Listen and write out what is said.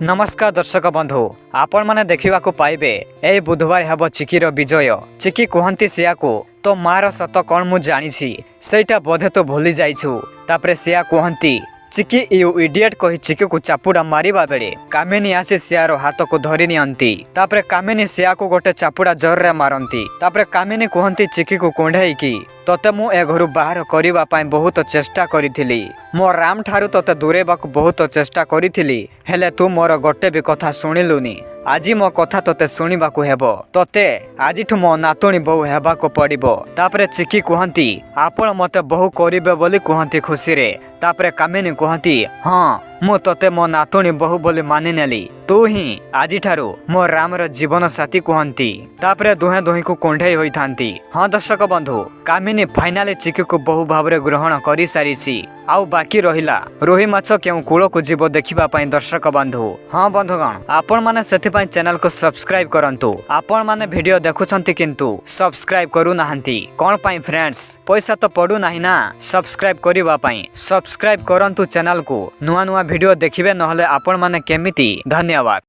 नमस्कार दर्शक बंधु आपण माने देखा पाइबे ए बुधवार हेब चिकीर विजय। चिकी कहती सिया को तो मार सत कौन मु जानी सेटा बोधे तो भूली जाइछु। तापरे सिया कहती चिकी यू इडियट कही चिकी को चापुड़ा मारिबा बेले कामिनी आसी सियार हाथ को धरी नियंती। तापरे कामिनी सिया को गोटे चापुड़ा जोर रे मारंती। तापरे कामिनी कहती चिकी को कुंढाई की तोते मु ए घरु बाहर करबा पई बहुत चेष्टा करिथिली। मो राम ठारू तोते दूरेबाक बहुत चेष्टा करिथिली हेले तू मोर गोटे भी कथा सुनिलुनी। आज मो कथा तोते सुनिबाकू हेबो। तोते आजिठु मो नातुणी बहु हेबाको पड़िबो। तापरे चिकी कहती आपण मते बहु करिबे बोली कहती खुशी रे। तापरे कामिनी कहती हाँ मु तोते मो नातुणी बहु बोली मानि नेली। तू ही आजि ठारू मो रामर जीवन साथी कहती। तापरे दुहे दुही को कुंढाई होई थांती। हाँ दर्शक बंधु कामिनी फाइनाली चिकी को बहु भावरे ग्रहण करि सारिछि। आउ बाकी रहिला रोही माछ केउ कूल को जीव देखिबा पई दर्शक बंधु। हाँ बंधुगण आपण माने सेथिपई चैनल को सब्सक्राइब करंतु। आपण माने वीडियो देखुछंती किंतु सब्सक्राइब करू नाहंती कोन पई फ्रेंड्स पैसा तो पडू नाही ना सब्सक्राइब करिबा पई। सब्सक्राइब करंतु चैनल को नुआ नुआ वीडियो देखिबे नहले आपण माने केमिति। धन्यवाद।